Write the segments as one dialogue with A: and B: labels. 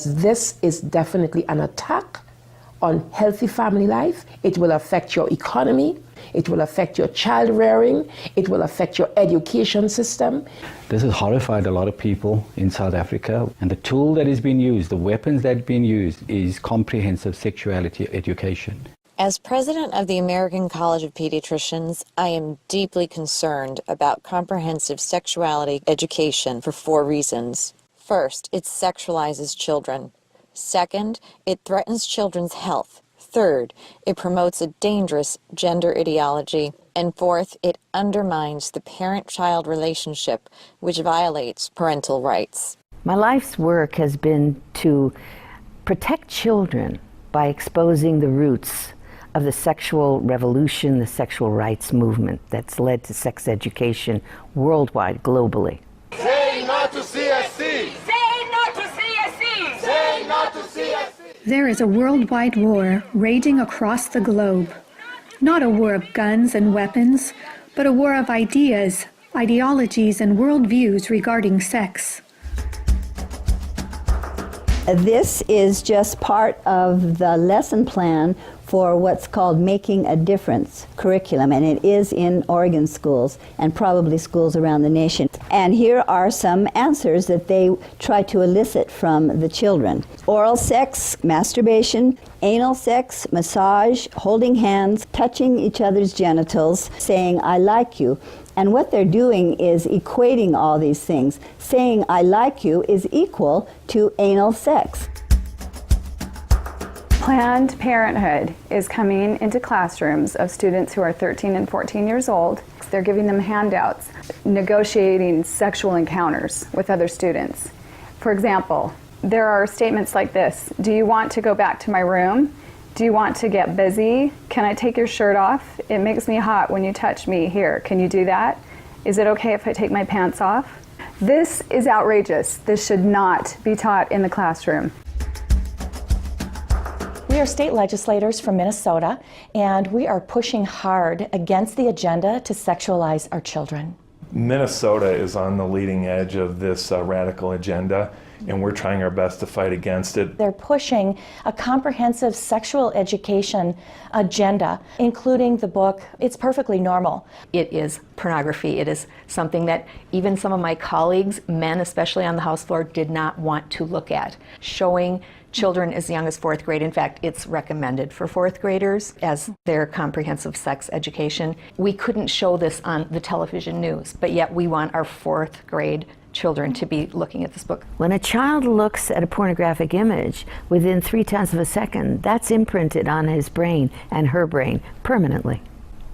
A: This is definitely an attack on healthy family life. It will affect your economy. It will affect your child rearing. It will affect your education system.
B: This has horrified a lot of people in South Africa. And the tool that is being used, the weapons that are being used, is comprehensive sexuality education.
C: As president of the American College of Pediatricians, I am deeply concerned about comprehensive sexuality education for 4 reasons. First, it sexualizes children. Second, it threatens children's health. Third, it promotes a dangerous gender ideology. And fourth, it undermines the parent-child relationship, which violates parental rights.
D: My life's work has been to protect children by exposing the roots of the sexual revolution, the sexual rights movement that's led to sex education worldwide, globally.
E: Say no to CSC!
F: Say no to CSC!
E: Say no to CSC!
G: There is a worldwide war raging across the globe. Not a war of guns and weapons, but a war of ideas, ideologies, and worldviews regarding sex.
H: This is just part of the lesson plan for what's called Making a Difference curriculum, and it is in Oregon schools and probably schools around the nation. And here are some answers that they try to elicit from the children. Oral sex, masturbation, anal sex, massage, holding hands, touching each other's genitals, saying, "I like you." And what they're doing is equating all these things. Saying, "I like you" is equal to anal sex.
I: Planned Parenthood is coming into classrooms of students who are 13 and 14 years old. They're giving them handouts, negotiating sexual encounters with other students. For example, there are statements like this: "Do you want to go back to my room? Do you want to get busy? Can I take your shirt off? It makes me hot when you touch me. Here, can you do that? Is it okay if I take my pants off?" This is outrageous. This should not be taught in the classroom.
J: We are state legislators from Minnesota, and we are pushing hard against the agenda to sexualize our children.
K: Minnesota is on the leading edge of this radical agenda, and we're trying our best to fight against it.
J: They're pushing a comprehensive sexual education agenda, including the book, It's Perfectly Normal.
L: It is pornography. It is something that even some of my colleagues, men especially on the House floor, did not want to look at. Showing children as young as 4th grade. In fact, it's recommended for 4th graders as their comprehensive sex education. We couldn't show this on the television news, but yet we want our 4th grade children to be looking at this book.
D: When a child looks at a pornographic image, within 0.3 of a second, that's imprinted on his brain and her brain permanently.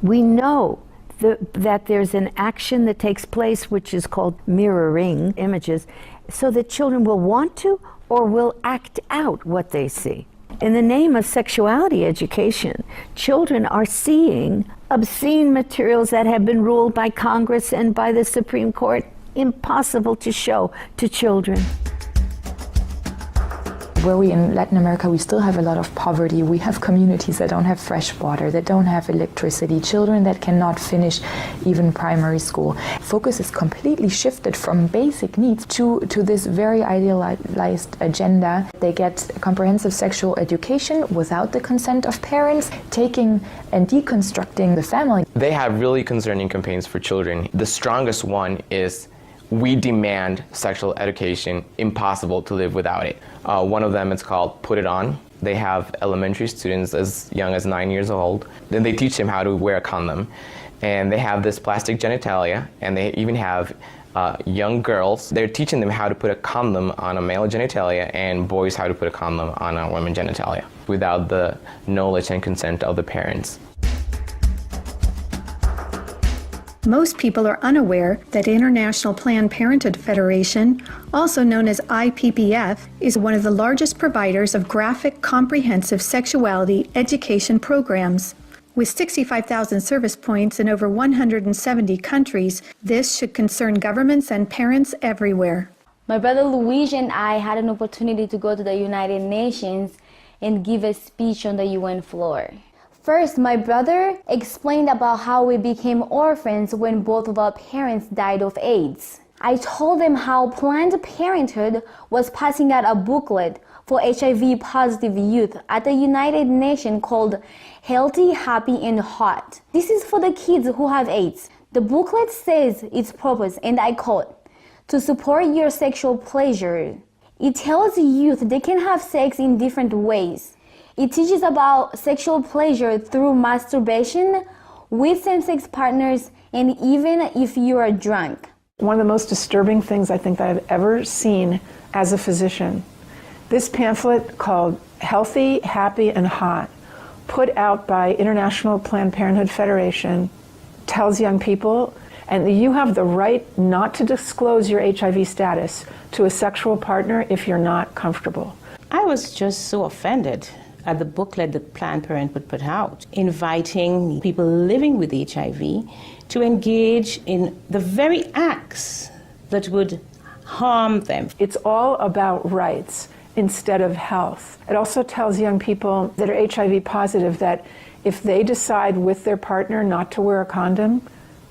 D: We know that there's an action that takes place which is called mirroring images, so that children will want to or will act out what they see. In the name of sexuality education, children are seeing obscene materials that have been ruled by Congress and by the Supreme Court impossible to show to children.
M: Where we in Latin America, we still have a lot of poverty. We have communities that don't have fresh water, that don't have electricity, children that cannot finish even primary school. Focus is completely shifted from basic needs to this very idealized agenda. They get comprehensive sexual education without the consent of parents, taking and deconstructing the family.
N: They have really concerning campaigns for children. The strongest one is "We demand sexual education, impossible to live without it." One of them is called Put It On. They have elementary students as young as 9 years old. Then they teach them how to wear a condom. And they have this plastic genitalia, and they even have young girls. They're teaching them how to put a condom on a male genitalia and boys how to put a condom on a woman's genitalia without the knowledge and consent of the parents.
G: Most people are unaware that International Planned Parenthood Federation, also known as IPPF, is one of the largest providers of graphic, comprehensive sexuality education programs. With 65,000 service points in over 170 countries, this should concern governments and parents everywhere.
O: My brother Luigi and I had an opportunity to go to the United Nations and give a speech on the UN floor. First, my brother explained about how we became orphans when both of our parents died of AIDS. I told him how Planned Parenthood was passing out a booklet for HIV positive youth at the United Nations called Healthy, Happy, and Hot. This is for the kids who have AIDS. The booklet says its purpose, and I quote, to support your sexual pleasure. It tells youth they can have sex in different ways. It teaches about sexual pleasure through masturbation, with same-sex partners, and even if you are drunk.
P: One of the most disturbing things I think that I've ever seen as a physician, this pamphlet called Healthy, Happy, and Hot, put out by International Planned Parenthood Federation, tells young people, and you have the right not to disclose your HIV status to a sexual partner if you're not comfortable.
Q: I was just so offended at the booklet that Planned Parenthood put out, inviting people living with HIV to engage in the very acts that would harm them.
P: It's all about rights instead of health. It also tells young people that are HIV positive that if they decide with their partner not to wear a condom,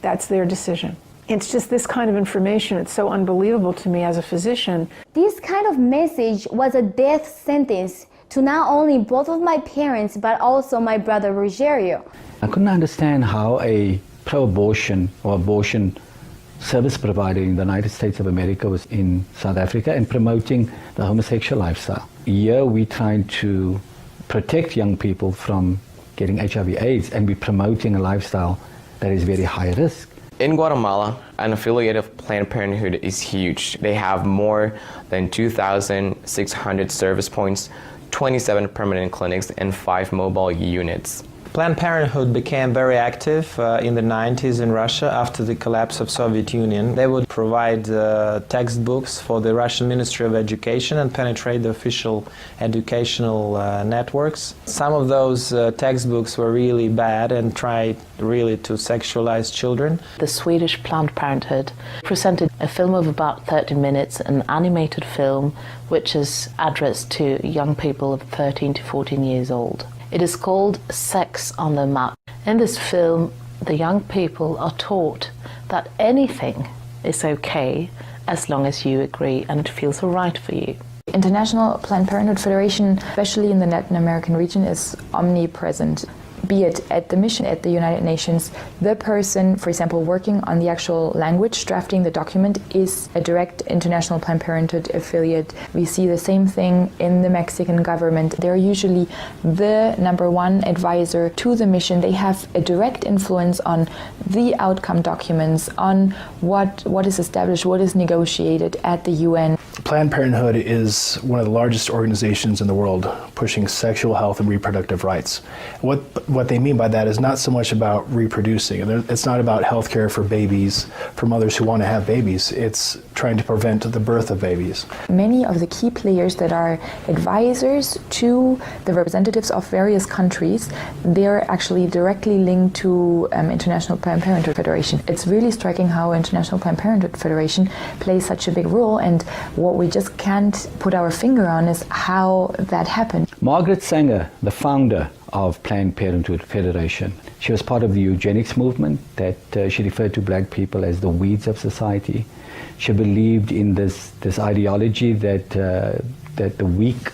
P: that's their decision. It's just this kind of information. It's so unbelievable to me as a physician.
O: This kind of message was a death sentence to not only both of my parents, but also my brother Rogerio.
B: I couldn't understand how a pro-abortion or abortion service provider in the United States of America was in South Africa and promoting the homosexual lifestyle. Here we're trying to protect young people from getting HIV/AIDS, and we're promoting a lifestyle that is very high risk.
N: In Guatemala, an affiliate of Planned Parenthood is huge. They have more than 2,600 service points, 27 permanent clinics, and 5 mobile units.
R: Planned Parenthood became very active in the 90s in Russia after the collapse of Soviet Union. They would provide textbooks for the Russian Ministry of Education and penetrate the official educational networks. Some of those textbooks were really bad and tried really to sexualize children.
S: The Swedish Planned Parenthood presented a film of about 30 minutes, an animated film which is addressed to young people of 13 to 14 years old. It is called Sex on the Map. In this film, the young people are taught that anything is okay as long as you agree and it feels right for you.
M: International Planned Parenthood Federation, especially in the Latin American region, is omnipresent. Be it at the mission at the United Nations, the person, for example, working on the actual language, drafting the document, is a direct International Planned Parenthood affiliate. We see the same thing in the Mexican government. They're usually the #1 advisor to the mission. They have a direct influence on the outcome documents, on what is established, what is negotiated at the UN.
T: Planned Parenthood is one of the largest organizations in the world pushing sexual health and reproductive rights. What they mean by that is not so much about reproducing. It's not about health care for babies, for mothers who want to have babies. It's trying to prevent the birth of babies.
M: Many of the key players that are advisors to the representatives of various countries, they're actually directly linked to International Planned Parenthood Federation. It's really striking how International Planned Parenthood Federation plays such a big role, and what we just can't put our finger on is how that happened.
B: Margaret Sanger, the founder of Planned Parenthood Federation, she was part of the eugenics movement that she referred to black people as the weeds of society. She believed in this ideology that the weak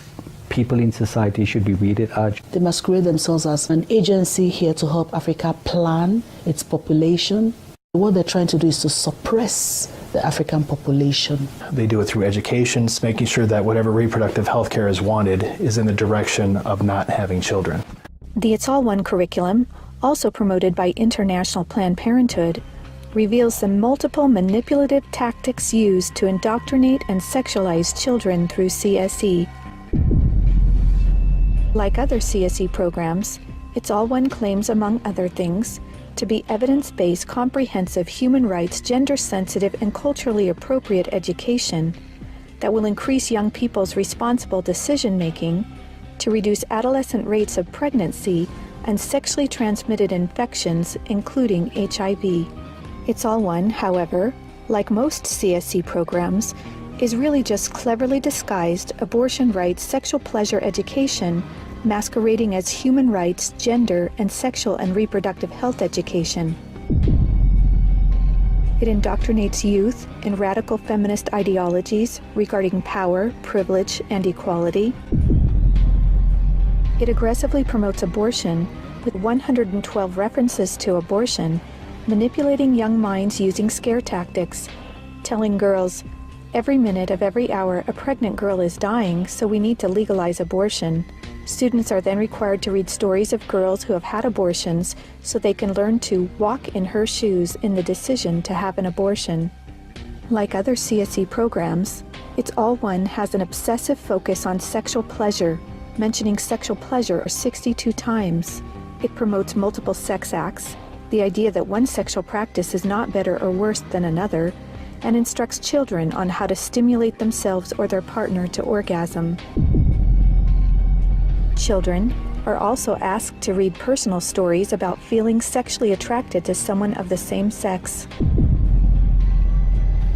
B: people in society should be weeded out.
U: They masquerade themselves as an agency here to help Africa plan its population. What they're trying to do is to suppress the African population.
T: They do it through education, making sure that whatever reproductive health care is wanted is in the direction of not having children.
G: The It's All One curriculum, also promoted by International Planned Parenthood, reveals the multiple manipulative tactics used to indoctrinate and sexualize children through CSE. Like other CSE programs, It's All One claims, among other things, to be evidence-based, comprehensive, human rights, gender-sensitive, and culturally appropriate education that will increase young people's responsible decision-making, to reduce adolescent rates of pregnancy and sexually transmitted infections, including HIV. It's All One, however, like most CSE programs, is really just cleverly disguised abortion rights, sexual pleasure education, masquerading as human rights, gender, and sexual and reproductive health education. It indoctrinates youth in radical feminist ideologies regarding power, privilege, and equality. It aggressively promotes abortion with 112 references to abortion, manipulating young minds using scare tactics, telling girls, every minute of every hour a pregnant girl is dying, so we need to legalize abortion. Students are then required to read stories of girls who have had abortions so they can learn to walk in her shoes in the decision to have an abortion. Like other CSE programs, It's All One has an obsessive focus on sexual pleasure, mentioning sexual pleasure 62 times. It promotes multiple sex acts, the idea that one sexual practice is not better or worse than another, and instructs children on how to stimulate themselves or their partner to orgasm. Children are also asked to read personal stories about feeling sexually attracted to someone of the same sex.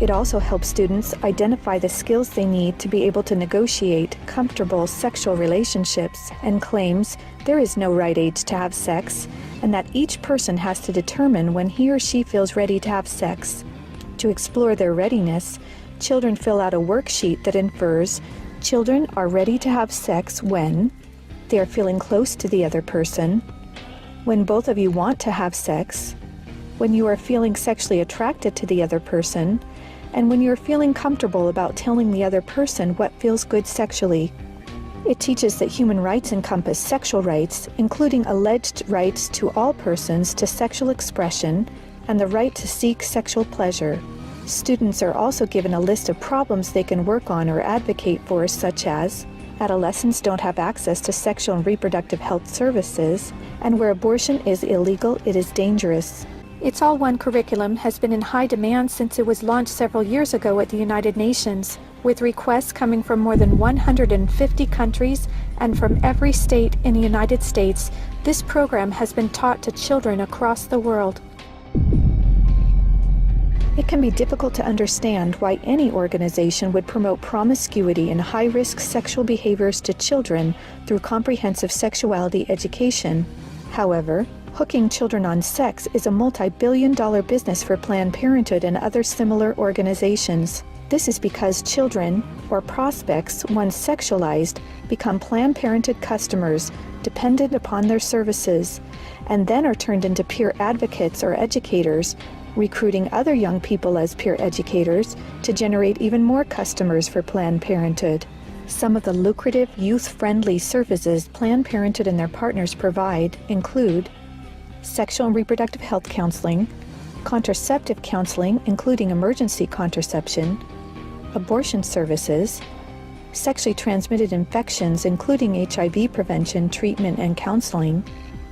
G: It also helps students identify the skills they need to be able to negotiate comfortable sexual relationships, and claims there is no right age to have sex, and that each person has to determine when he or she feels ready to have sex. To explore their readiness, children fill out a worksheet that infers children are ready to have sex when they are feeling close to the other person, when both of you want to have sex, when you are feeling sexually attracted to the other person, and when you're feeling comfortable about telling the other person what feels good sexually. It teaches that human rights encompass sexual rights, including alleged rights to all persons to sexual expression and the right to seek sexual pleasure. Students are also given a list of problems they can work on or advocate for, such as adolescents don't have access to sexual and reproductive health services, and where abortion is illegal, it is dangerous. It's All One curriculum has been in high demand since it was launched several years ago at the United Nations, with requests coming from more than 150 countries and from every state in the United States. This program has been taught to children across the world. It can be difficult to understand why any organization would promote promiscuity and high-risk sexual behaviors to children through comprehensive sexuality education. However, hooking children on sex is a multi-billion-dollar business for Planned Parenthood and other similar organizations. This is because children, or prospects, once sexualized, become Planned Parenthood customers dependent upon their services, and then are turned into peer advocates or educators, recruiting other young people as peer educators to generate even more customers for Planned Parenthood. Some of the lucrative, youth-friendly services Planned Parenthood and their partners provide include sexual and reproductive health counseling, contraceptive counseling, including emergency contraception, abortion services, sexually transmitted infections, including HIV prevention, treatment, and counseling,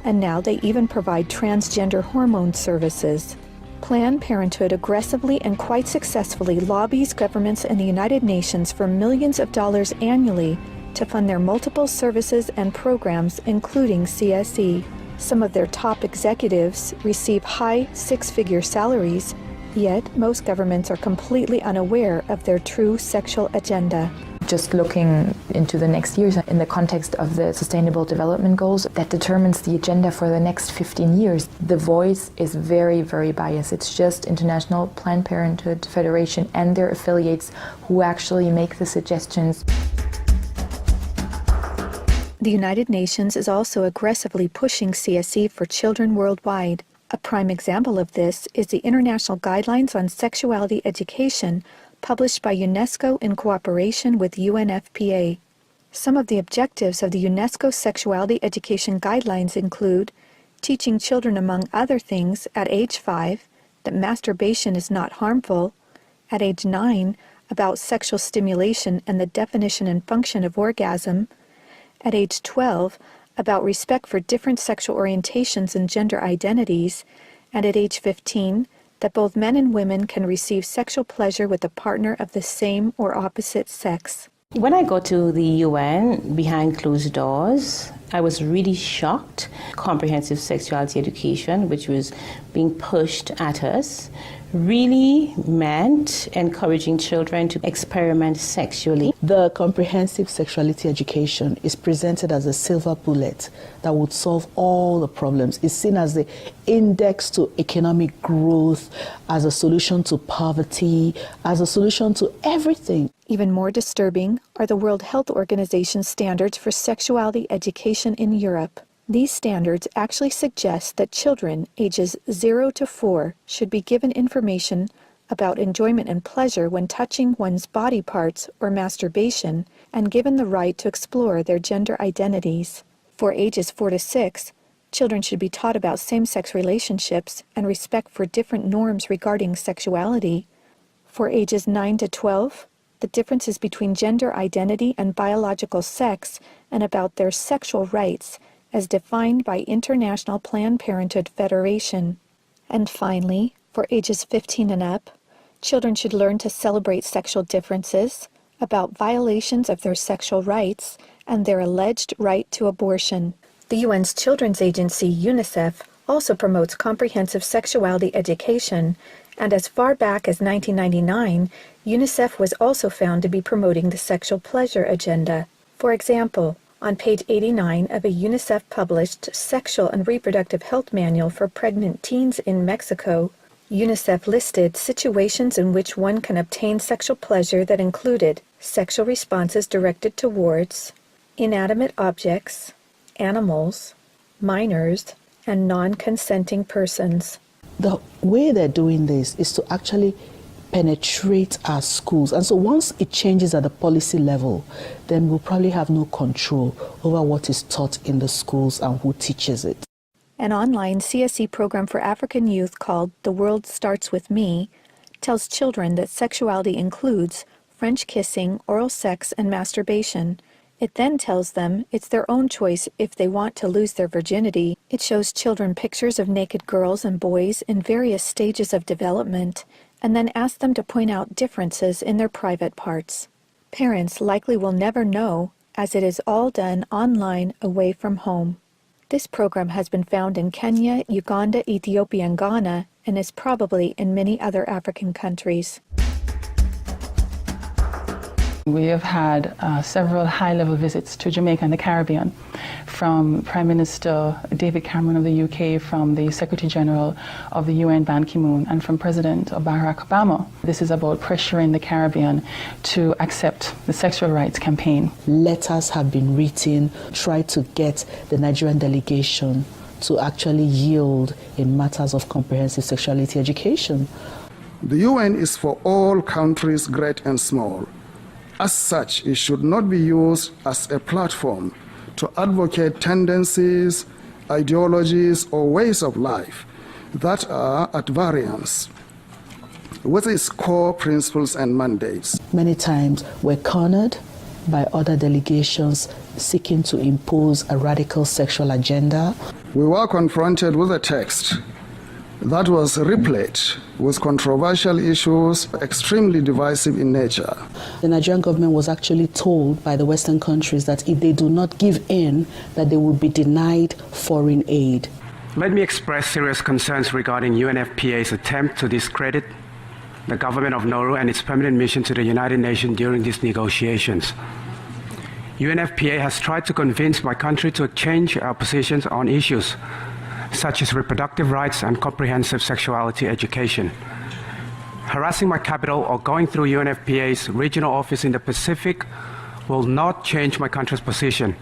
G: and now they even provide transgender hormone services. Planned Parenthood aggressively and quite successfully lobbies governments and the United Nations for millions of dollars annually to fund their multiple services and programs, including CSE. Some of their top executives receive high six-figure salaries, yet most governments are completely unaware of their true sexual agenda.
M: Just looking into the next years in the context of the Sustainable Development Goals that determines the agenda for the next 15 years, the voice is very, very biased. It's just International Planned Parenthood Federation and their affiliates who actually make the suggestions.
G: The United Nations is also aggressively pushing CSE for children worldwide. A prime example of this is the International Guidelines on Sexuality Education, published by UNESCO in cooperation with UNFPA. Some of the objectives of the UNESCO Sexuality Education Guidelines include teaching children, among other things, at age 5, that masturbation is not harmful, at age 9, about sexual stimulation and the definition and function of orgasm, at age 12, about respect for different sexual orientations and gender identities, and at age 15, that both men and women can receive sexual pleasure with a partner of the same or opposite sex.
Q: When I go to the UN behind closed doors, I was really shocked. Comprehensive sexuality education, which was being pushed at us, really meant encouraging children to experiment sexually.
U: The comprehensive sexuality education is presented as a silver bullet that would solve all the problems. It's seen as the index to economic growth, as a solution to poverty, as a solution to everything.
G: Even more disturbing are the World Health Organization standards for sexuality education in Europe. These standards actually suggest that children ages 0 to 4 should be given information about enjoyment and pleasure when touching one's body parts or masturbation, and given the right to explore their gender identities. For ages 4 to 6, children should be taught about same-sex relationships and respect for different norms regarding sexuality. For ages 9 to 12, the differences between gender identity and biological sex, and about their sexual rights as defined by International Planned Parenthood Federation. And finally, for ages 15 and up, children should learn to celebrate sexual differences, about violations of their sexual rights, and their alleged right to abortion. The UN's Children's Agency, UNICEF, also promotes comprehensive sexuality education, and as far back as 1999, UNICEF was also found to be promoting the sexual pleasure agenda. For example, on page 89 of a UNICEF-published Sexual and Reproductive Health Manual for Pregnant Teens in Mexico, UNICEF listed situations in which one can obtain sexual pleasure that included sexual responses directed towards inanimate objects, animals, minors, and non-consenting persons.
U: The way they're doing this is to actually penetrate our schools. And so once it changes at the policy level, then we'll probably have no control over what is taught in the schools and who teaches it.
G: An online CSE program for African youth called The World Starts With Me tells children that sexuality includes French kissing, oral sex, and masturbation. It then tells them it's their own choice if they want to lose their virginity. It shows children pictures of naked girls and boys in various stages of development, and then asks them to point out differences in their private parts. Parents likely will never know, as it is all done online away from home. This program has been found in Kenya, Uganda, Ethiopia, and Ghana, and is probably in many other African countries.
A: We have had several high-level visits to Jamaica and the Caribbean from Prime Minister David Cameron of the UK, from the Secretary General of the UN Ban Ki-moon, and from President Barack Obama. This is about pressuring the Caribbean to accept the sexual rights campaign.
U: Letters have been written, try to get the Nigerian delegation to actually yield in matters of comprehensive sexuality education.
V: The UN is for all countries, great and small. As such, it should not be used as a platform to advocate tendencies, ideologies, or ways of life that are at variance with its core principles and mandates.
U: Many times we're cornered by other delegations seeking to impose a radical sexual agenda.
V: We were confronted with a text that was replete with controversial issues, extremely divisive in nature.
U: The Nigerian government was actually told by the Western countries that if they do not give in, that they will be denied foreign aid.
W: Let me express serious concerns regarding UNFPA's attempt to discredit the government of Nauru and its permanent mission to the United Nations during these negotiations. UNFPA has tried to convince my country to change our positions on issues such as reproductive rights and comprehensive sexuality education. Harassing my capital or going through UNFPA's regional office in the Pacific will not change my country's position.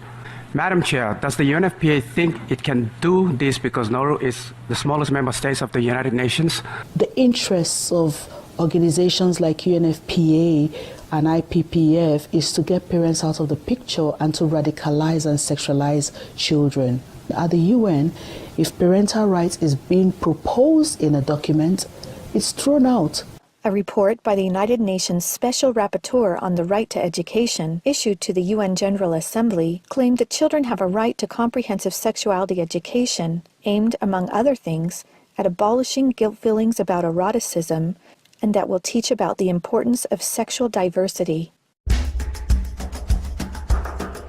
W: Madam Chair, does the UNFPA think it can do this because Nauru is the smallest member state of the United Nations?
U: The interests of organizations like UNFPA and IPPF is to get parents out of the picture and to radicalize and sexualize children. At the UN, if parental rights is being proposed in a document, it's thrown out.
G: A report by the United Nations Special Rapporteur on the Right to Education, issued to the UN General Assembly, claimed that children have a right to comprehensive sexuality education, aimed, among other things, at abolishing guilt feelings about eroticism, and that will teach about the importance of sexual diversity.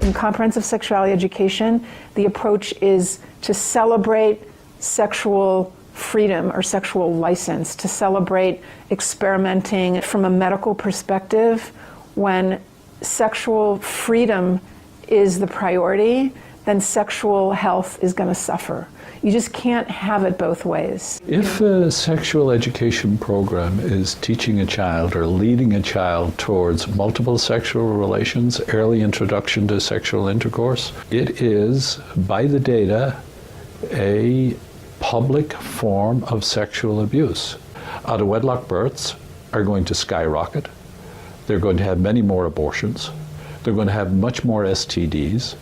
P: In comprehensive sexuality education, the approach is to celebrate sexual freedom or sexual license, to celebrate experimenting from a medical perspective. When sexual freedom is the priority, then sexual health is going to suffer. You just can't have it both ways.
C: If a sexual education program is teaching a child or leading a child towards multiple sexual relations, early introduction to sexual intercourse, it is, by the data, a public form of sexual abuse. Out-of-wedlock births are going to skyrocket. They're going to have many more abortions. They're going to have much more STDs.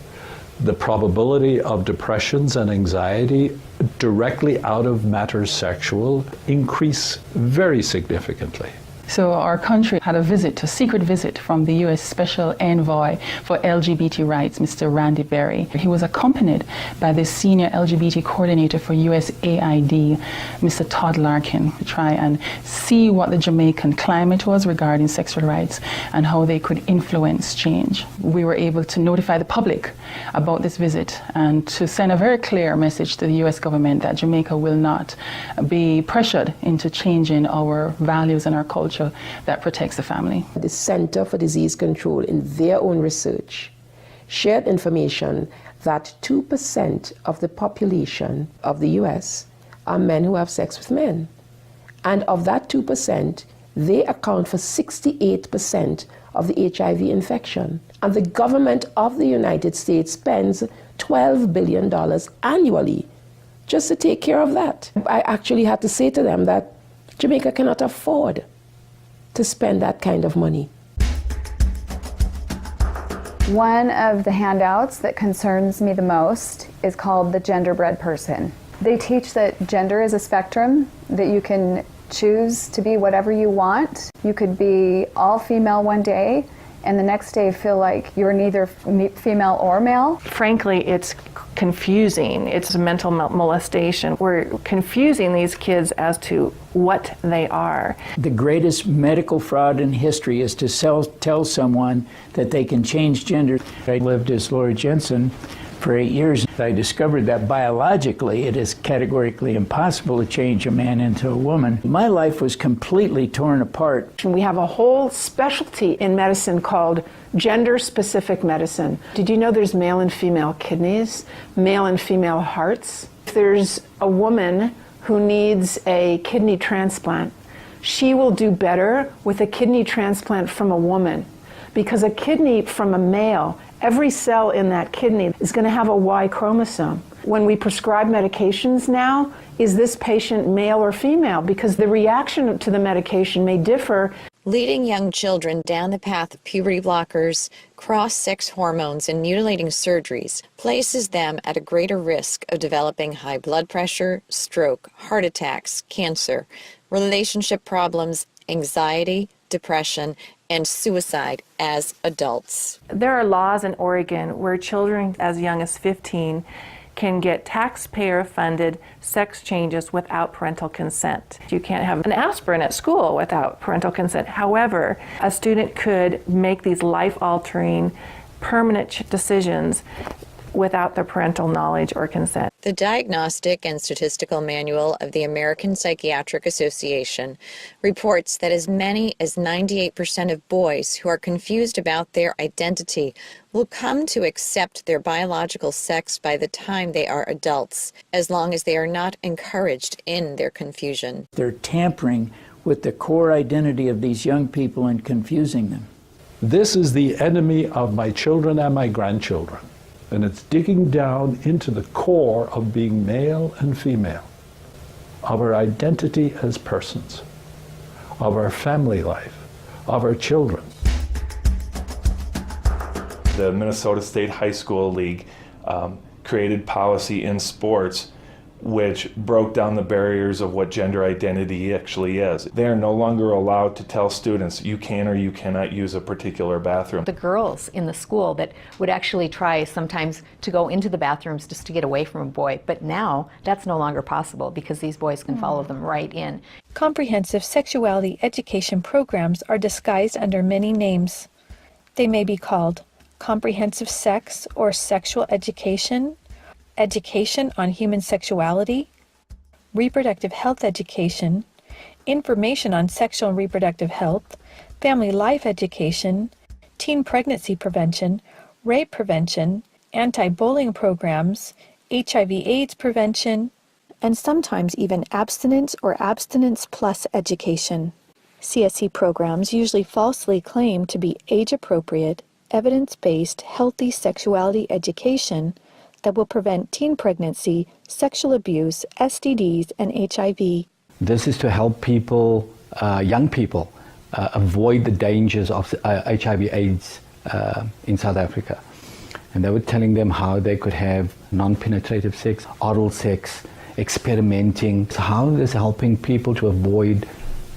C: The probability of depressions and anxiety directly out of matters sexual increase very significantly.
A: So our country had a secret visit from the U.S. Special Envoy for LGBT Rights, Mr. Randy Berry. He was accompanied by the Senior LGBT Coordinator for USAID, Mr. Todd Larkin, to try and see what the Jamaican climate was regarding sexual rights and how they could influence change. We were able to notify the public about this visit and to send a very clear message to the U.S. government that Jamaica will not be pressured into changing our values and our culture that protects the family.
E: The Center for Disease Control, in their own research, shared information that 2% of the population of the US are men who have sex with men. And of that 2%, they account for 68% of the HIV infection. And the government of the United States spends $12 billion annually just to take care of that. I actually had to say to them that Jamaica cannot afford to spend that kind of money.
I: One of the handouts that concerns me the most is called the Genderbread Person. They teach that gender is a spectrum, that you can choose to be whatever you want. You could be all female one day and the next day feel like you're neither female or male.
P: Frankly, it's confusing. It's mental molestation. We're confusing these kids as to what they are.
F: The greatest medical fraud in history is to tell someone that they can change gender. I lived as Laura Jensen for 8 years. I discovered that biologically it is categorically impossible to change a man into a woman. My life was completely torn apart.
P: We have a whole specialty in medicine called gender-specific medicine. Did you know there's male and female kidneys, male and female hearts? If there's a woman who needs a kidney transplant, she will do better with a kidney transplant from a woman, because a kidney from a male, every cell in that kidney is going to have a Y chromosome. When we prescribe medications now, is this patient male or female? Because the reaction to the medication may differ.
X: Leading young children down the path of puberty blockers, cross-sex hormones, and mutilating surgeries places them at a greater risk of developing high blood pressure, stroke, heart attacks, cancer, relationship problems, anxiety, depression, and suicide as adults.
Y: There are laws in Oregon where children as young as 15 can get taxpayer-funded sex changes without parental consent. You can't have an aspirin at school without parental consent. However, a student could make these life-altering, permanent decisions without their parental knowledge or consent.
X: The Diagnostic and Statistical Manual of the American Psychiatric Association reports that as many as 98% of boys who are confused about their identity will come to accept their biological sex by the time they are adults, as long as they are not encouraged in their confusion.
F: They're tampering with the core identity of these young people and confusing them.
C: This is the enemy of my children and my grandchildren. And it's digging down into the core of being male and female, of our identity as persons, of our family life, of our children.
K: The Minnesota State High School League created policy in sports which broke down the barriers of what gender identity actually is. They are no longer allowed to tell students you can or you cannot use a particular bathroom.
L: The girls in the school that would actually try sometimes to go into the bathrooms just to get away from a boy, but now that's no longer possible because these boys can follow them right in.
Z: Comprehensive sexuality education programs are disguised under many names. They may be called
G: comprehensive sex or sexual education, education on human sexuality, reproductive health education, information on sexual and reproductive health, family life education, teen pregnancy prevention, rape prevention, anti-bullying programs, HIV/AIDS prevention, and sometimes even abstinence or abstinence plus education. CSE programs usually falsely claim to be age-appropriate, evidence-based, healthy sexuality education that will prevent teen pregnancy, sexual abuse, STDs, and HIV.
B: This is to help people, young people, avoid the dangers of HIV/AIDS in South Africa. And they were telling them how they could have non-penetrative sex, oral sex, experimenting. So how is helping people to avoid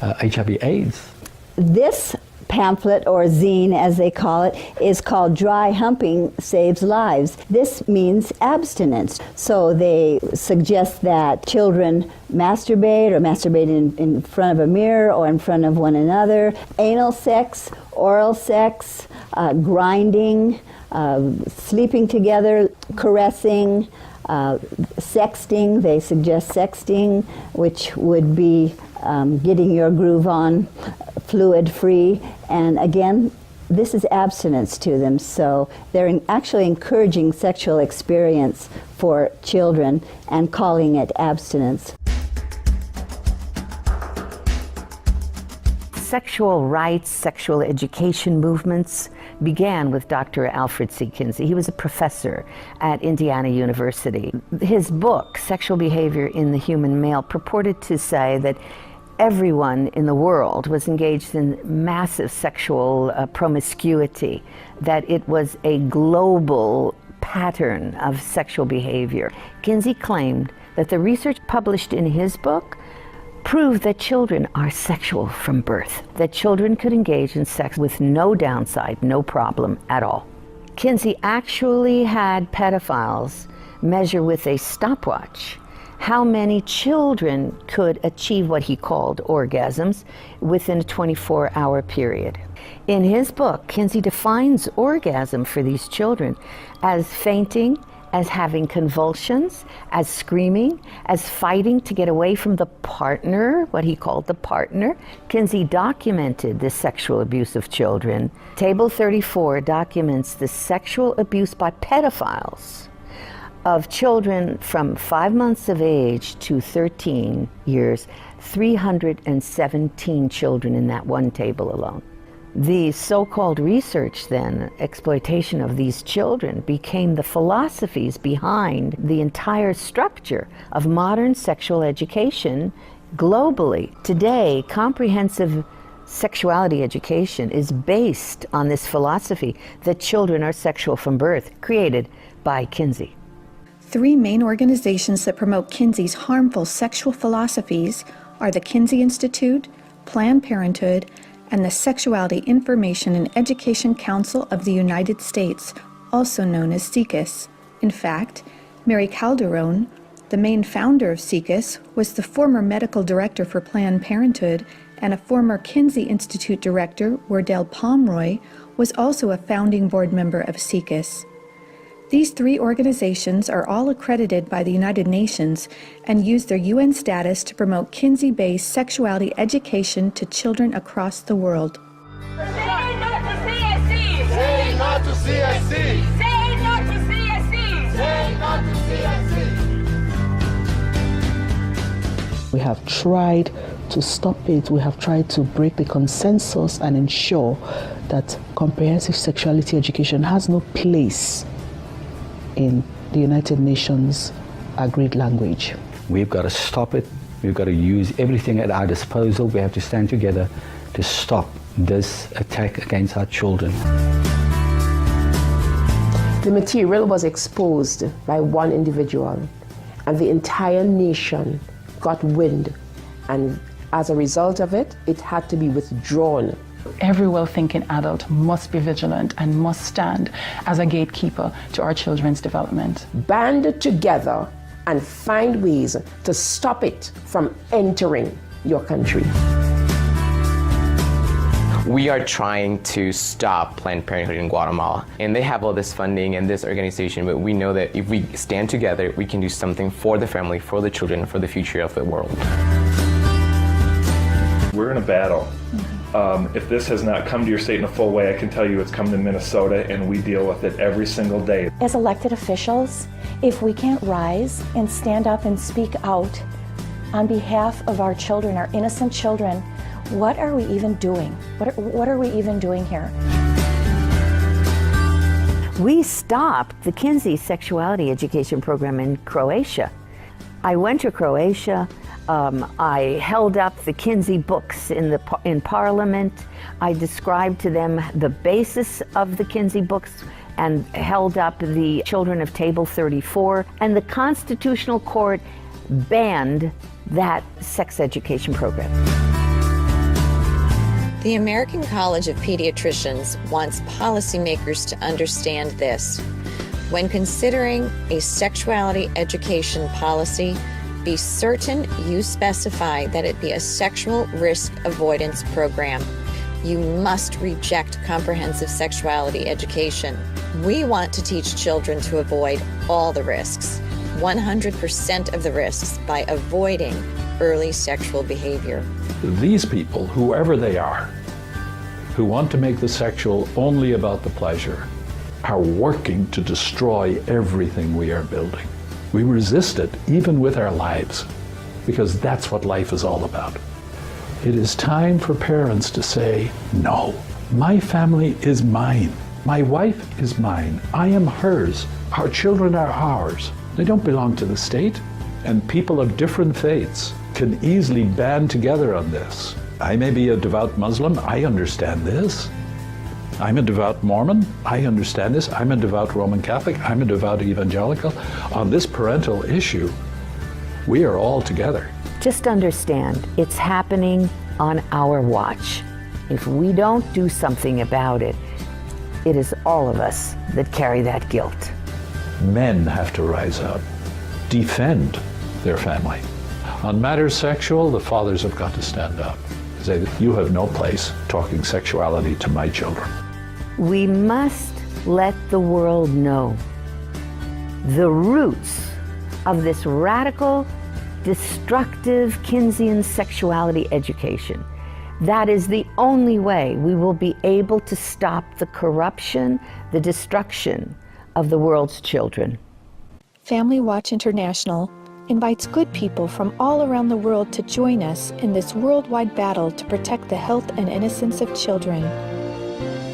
B: HIV/AIDS?
D: This pamphlet, or zine as they call it, is called Dry Humping Saves Lives. This means abstinence. So they suggest that children masturbate or masturbate in front of a mirror or in front of one another. Anal sex, oral sex, grinding, sleeping together, caressing, sexting. They suggest sexting, which would be getting your groove on, fluid-free, and again, this is abstinence to them, so they're actually encouraging sexual experience for children and calling it abstinence.
H: Sexual rights, sexual education movements began with Dr. Alfred C. Kinsey. He was a professor at Indiana University. His book, Sexual Behavior in the Human Male, purported to say that everyone in the world was engaged in massive sexual promiscuity, that it was a global pattern of sexual behavior. Kinsey claimed that the research published in his book proved that children are sexual from birth, that children could engage in sex with no downside, no problem at all. Kinsey actually had pedophiles measure with a stopwatch how many children could achieve what he called orgasms within a 24-hour period. In his book, Kinsey defines orgasm for these children as fainting, as having convulsions, as screaming, as fighting to get away from the partner, what he called the partner. Kinsey documented the sexual abuse of children. Table 34 documents the sexual abuse by pedophiles of children from 5 months of age to 13 years, 317 children in that one table alone. The so-called research then, exploitation of these children, became the philosophies behind the entire structure of modern sexual education globally. Today, comprehensive sexuality education is based on this philosophy that children are sexual from birth, created by Kinsey.
G: 3 main organizations that promote Kinsey's harmful sexual philosophies are the Kinsey Institute, Planned Parenthood, and the Sexuality Information and Education Council of the United States, also known as SIECUS. In fact, Mary Calderon, the main founder of SIECUS, was the former medical director for Planned Parenthood, and a former Kinsey Institute director, Wardell Pomeroy, was also a founding board member of SIECUS. These 3 organizations are all accredited by the United Nations and use their UN status to promote Kinsey-based sexuality education to children across the world.
J: Say no to CSC! Say no to CSC! Say no to CSC! Say no to CSC!
U: We have tried to stop it. We have tried to break the consensus and ensure that comprehensive sexuality education has no place in the United Nations agreed language.
B: We've got to stop it. We've got to use everything at our disposal. We have to stand together to stop this attack against our children.
E: The material was exposed by one individual, and the entire nation got wind, and as a result of it, it had to be withdrawn.
A: Every well-thinking adult must be vigilant and must stand as a gatekeeper to our children's development.
E: Band together and find ways to stop it from entering your country.
N: We are trying to stop Planned Parenthood in Guatemala, and they have all this funding and this organization, but we know that if we stand together, we can do something for the family, for the children, for the future of the world.
K: We're in a battle. If this has not come to your state in a full way, I can tell you it's come to Minnesota, and we deal with it every single day.
O: As elected officials, if we can't rise and stand up and speak out on behalf of our children, our innocent children, what are we even doing? What are we even doing here?
H: We stopped the Kinsey sexuality education program in Croatia. I went to Croatia. I held up the Kinsey books in Parliament. I described to them the basis of the Kinsey books and held up the children of Table 34. And the Constitutional Court banned that sex education program.
X: The American College of Pediatricians wants policymakers to understand this. When considering a sexuality education policy, be certain you specify that it be a sexual risk avoidance program. You must reject comprehensive sexuality education. We want to teach children to avoid all the risks, 100% of the risks, by avoiding early sexual behavior.
C: These people, whoever they are, who want to make the sexual only about the pleasure, are working to destroy everything we are building. We resist it, even with our lives, because that's what life is all about. It is time for parents to say, no, my family is mine. My wife is mine. I am hers. Our children are ours. They don't belong to the state. And people of different faiths can easily band together on this. I may be a devout Muslim. I understand this. I'm a devout Mormon. I understand this. I'm a devout Roman Catholic. I'm a devout evangelical. On this parental issue, we are all together.
H: Just understand, it's happening on our watch. If we don't do something about it, it is all of us that carry that guilt.
C: Men have to rise up, defend their family. On matters sexual, the fathers have got to stand up. Say, you have no place talking sexuality to my children.
H: We must let the world know the roots of this radical, destructive Kinseyan sexuality education. That is the only way we will be able to stop the corruption, the destruction of the world's children.
G: Family Watch International invites good people from all around the world to join us in this worldwide battle to protect the health and innocence of children.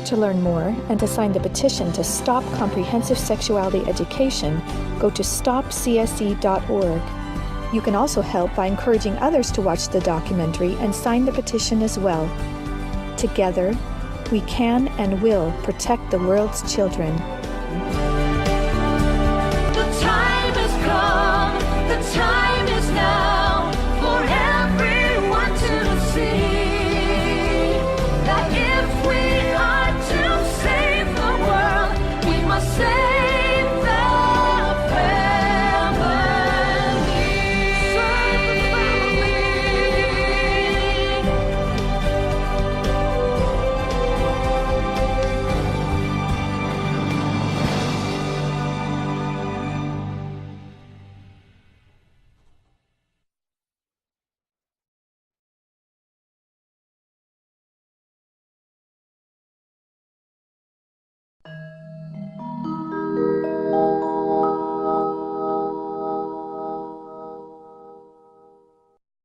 G: To learn more and to sign the petition to stop comprehensive sexuality education, go to stopcse.org. You can also help by encouraging others to watch the documentary and sign the petition as well. Together, we can and will protect the world's children.
J: The time has come. The time